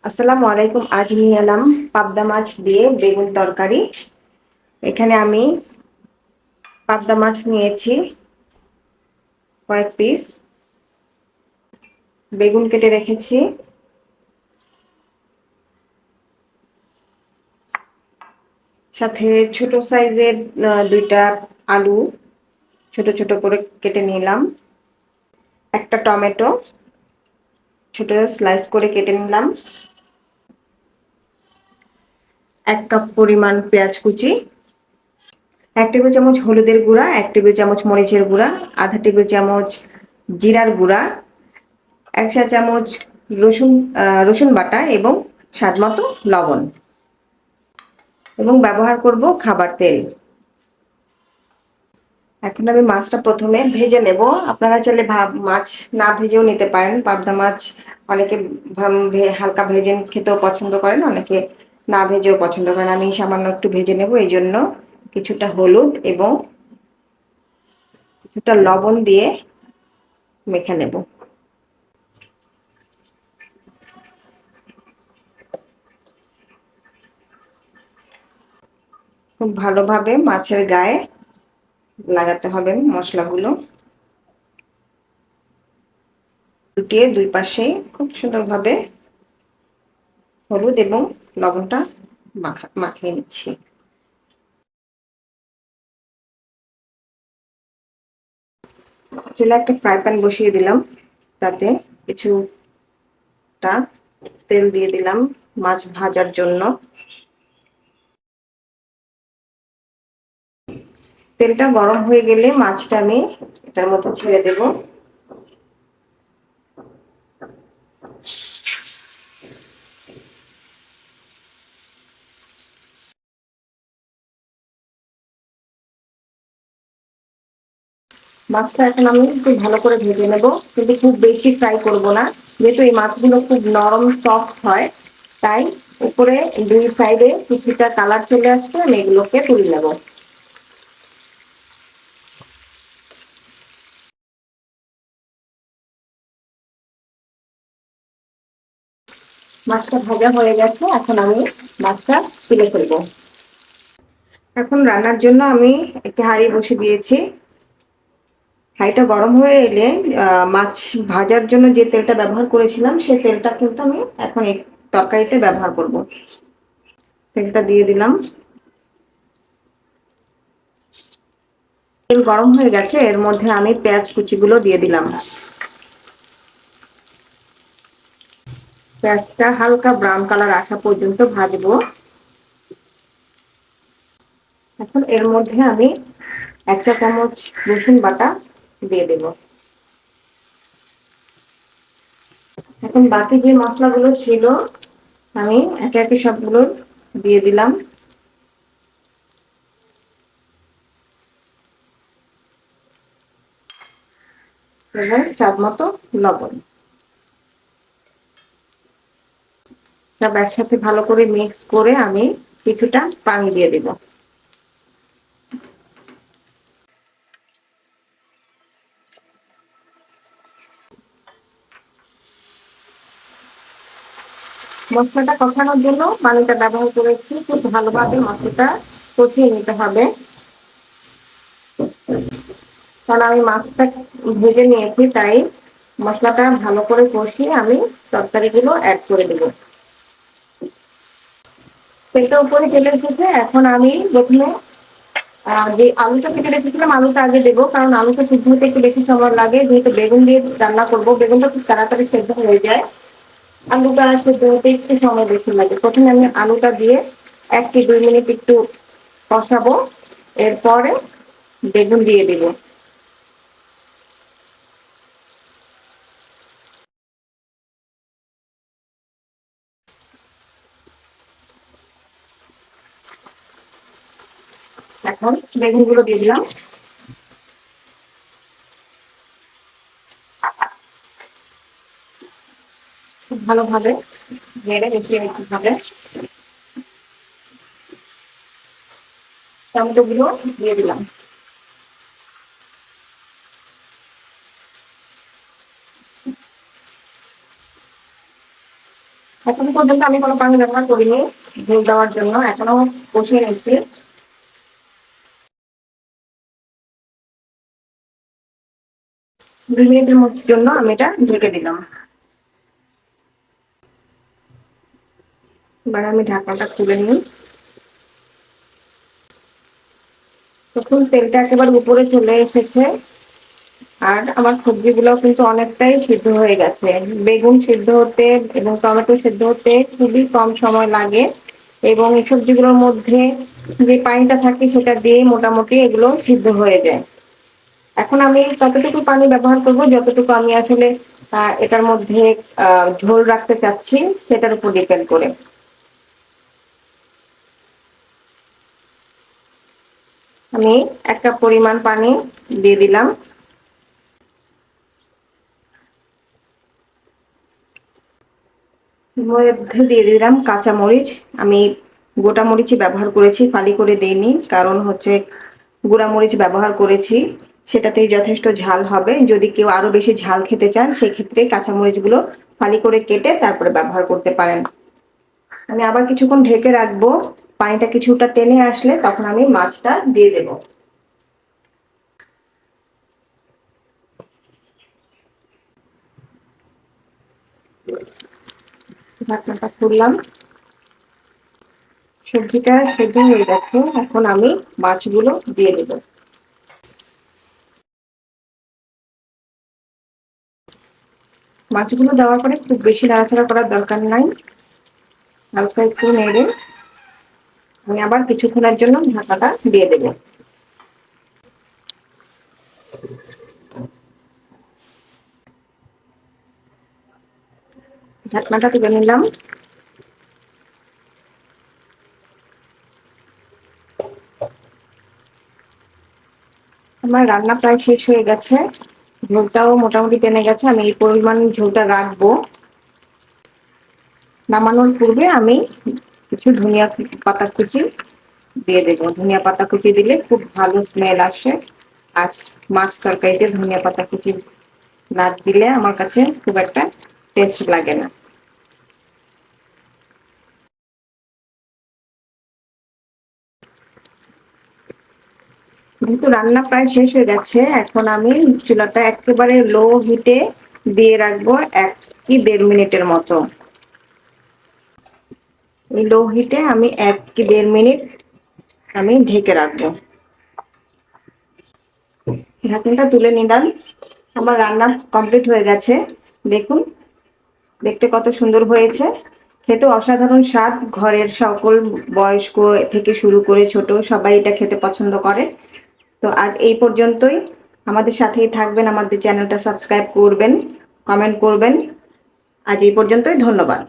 আসসালামু আলাইকুম। আজ নিয়ে এলাম পাবদা মাছ দিয়ে বেগুন তরকারি। এখানে আমি পাবদা মাছ নিয়েছি কয়েক পিস, বেগুন কেটে রেখেছি, সাথে ছোট সাইজের দুইটা আলু ছোট ছোট করে কেটে নিলাম, একটা টমেটো ছোট স্লাইস করে কেটে নিলাম, 1 কাপ পরিমাণ পেঁয়াজ কুচি, 1 টেবিল চামচ হলুদের গুঁড়া, 1 টেবিল চামচ মরিচের গুঁড়া, আধা টেবিল চামচ জিরার গুঁড়া, 1 চা চামচ রসুন বাটা এবং স্বাদমতো লবণ, এবং ব্যবহার করব খাবার তেল। এখন আমি মাছটা প্রথমে ভেজে নেব। আপনারা চাইলে মাছ না ভেজেও নিতে পারেন। পাবদা মাছ অনেকে হালকা ভেজে খেতেও পছন্দ করেন, অনেকে না ভেজেও পছন্দ করেন। আমি সামান্য একটু ভেজে নেব, এই জন্য কিছুটা হলুদ এবং কিছুটা লবণ দিয়ে মেখে নেব। খুব ভালোভাবে মাছের গায়ে লাগাতে হবে মশলাগুলো, উল্টিয়ে দুই পাশে খুব সুন্দরভাবে হলুদ এবং লবণটা মাখিয়ে নিচ্ছি। চুলায় একটা ফ্রাই প্যান বসিয়ে দিলাম, তাতে কিছুটা তেল দিয়ে দিলাম মাছ ভাজার জন্য। তেলটা গরম হয়ে গেলে মাছটা আমি এটার মধ্যে ছেড়ে দেব। মাছটা এখন আমি একটু ভালো করে ভেজে নেব, কিন্তু খুব বেশি ফ্রাই করব না, যেহেতু এই মাছগুলো খুব নরম সফট হয়, তাই উপরে দুই সাইডে কিছুটা কালার চলে আসছে, আমি এগুলোকে তুলে নেব। মাছটা ভাজা হয়ে গেছে, এখন আমি মাছটা তুলে ফেলবো। এখন রান্নার জন্য আমি একটা হাঁড়ি বসিয়ে দিয়েছি। হাঁড়িটা গরম হয়ে এলে মাছ ভাজার জন্য যে তেলটা ব্যবহার করেছিলাম সেই তেলটা কিন্তু আমি এখন এই তরকারিতে ব্যবহার করব। তেলটা দিয়ে দিলাম, তেল গরম হয়ে গেছে, এর মধ্যে আমি পেঁয়াজ কুচিগুলো দিয়ে দিলাম। পেঁয়াজটা হালকা ব্রাউন কালার আসা পর্যন্ত ভাজবো। এখন এর মধ্যে আমি 1 চা চামচ রসুন বাটা দিয়ে দেব। এখন বাকি যে মশলাগুলো ছিল আমি একে একে সবগুলো দিয়ে দিলাম, এবং স্বাদ মতো লবণ। সব একসাথে ভালো করে মিক্স করে আমি কিছুটা পানি দিয়ে দেব। মশলাটা কষানোর জন্য পানিটা ব্যবহার করেছি, খুব ভালোভাবে মশলাটা কষিয়ে নিতে হবে। কারণ আমি মাছটা ভেজে নিয়েছি, তাই মশলাটা ভালো করে কষিয়ে আমি তরকারিগুলো অ্যাড করে দেব। তেলটা উপরে চলে এসেছে, এখন আমি প্রথমে যে আলুটা কেটে রেখেছিলাম আলুটা আগে দেবো, কারণ আলুটা সিদ্ধ হতে একটু বেশি সময় লাগে, যেহেতু বেগুন দিয়ে রান্না করবো, বেগুনটা খুব তাড়াতাড়ি সেদ্ধ হয়ে যায়, আলুটা সেদ্ধ হতে একটু সময় বেশি লাগে। প্রথমে আমি আলুটা দিয়ে 1 কি 2 মিনিট একটু কষাবো, এরপরে বেগুন দিয়ে দেব। এখন বেগুনগুলো দিয়ে দিলাম, খুব ভালোভাবে নেড়ে মিশিয়ে নিতে হবে। টমেটোগুলো দিয়ে দিলাম। এখন পর্যন্ত আমি কোনো পানি ব্যবহার করিনি ঝোল দেওয়ার জন্য, এখনো কষিয়ে নিচ্ছি। 2 মিনিটের জন্য আমি এটা ঢেকে দিলাম। এবার আমি ঢাকনাটা খুলে নিই। তখন তেলটা একেবারে উপরে চলে এসেছে, আর আমার সবজিগুলো কিন্তু অনেকটাই সিদ্ধ হয়ে গেছে। বেগুন সিদ্ধ হতে এবং টমেটো সিদ্ধ হতে খুবই কম সময় লাগে, এবং এই সবজিগুলোর মধ্যে যে পানিটা থাকে সেটা দিয়ে মোটামুটি এগুলো সিদ্ধ হয়ে যায়। এখন আমি ততটুকু পানি ব্যবহার করব যতটুকু আমি আসলে এটার মধ্যে ঝোল রাখতে চাচ্ছি সেটার উপর ডিপেন্ড করে। আমি 1 কাপ পরিমাণ পানি দিয়ে দিলাম। মধ্যে দিয়ে দিলাম কাঁচা মরিচ। আমি গোটা মরিচই ব্যবহার করেছি, ফালি করে দেইনি, কারণ হচ্ছে গুঁড়া মরিচ ব্যবহার করেছি, সেটাতেই যথেষ্ট ঝাল হবে। যদি কেউ আরো বেশি ঝাল খেতে চান সেক্ষেত্রে কাঁচা মরিচগুলো ফালি করে কেটে তারপরে ব্যবহার করতে পারেন। আমি আবার কিছুক্ষণ ঢেকে রাখবো, পানিটা কিছুটা টেনে আসলে তখন আমি মাছটা দিয়ে দেব। ঢাকনাটা খুললাম, সবজিটা সেদ্ধ হয়ে গেছে, এখন আমি মাছগুলো দিয়ে দেব। মাছগুলো দেওয়ার পরে খুব বেশি নাড়াচাড়া করার দরকার নাই, হালকা একটু নেড়ে আমি আবার কিছুক্ষণের জন্য ঢাকাটা দিয়ে দেব। ঢাকনাটা তুলে নিলাম। আমার রান্না প্রায় শেষ হয়ে গেছে, ঝোলটাও মোটামুটি টেনে গেছে। আমি এই পরিমাণ ঝোলটা রাখবো। নামানোর পূর্বে আমি কিছু ধনিয়া পাতা কুচি দিয়ে দেব। ধনিয়া পাতা কুচি দিলে খুব ভালো স্মেল আসে। আজ মাছ তরকারিতে ধনিয়া পাতা কুচি না দিলে আমার কাছে খুব একটা টেস্ট লাগে না। যেহেতু রান্না প্রায় শেষ হয়ে গেছে, এখন আমি চুলাটা একেবারে লো হিটে দিয়ে রাখবো 1 কি 1.5 মিনিটের মতো। এই লো হিটে আমি 1 কি 1.5 মিনিট আমি ঢেকে রাখবো। ঢাকনাটা তুলে নিলাম, আমার রান্না কমপ্লিট হয়ে গেছে। দেখুন দেখতে কত সুন্দর হয়েছে, খেতে অসাধারণ স্বাদ। ঘরের সকল বয়স্ক থেকে শুরু করে ছোট সবাই এটা খেতে পছন্দ করে। তো আজ এই পর্যন্তই। আমাদের সাথেই থাকবেন, আমাদের চ্যানেলটা সাবস্ক্রাইব করবেন, কমেন্ট করবেন। আজ এই পর্যন্তই, ধন্যবাদ।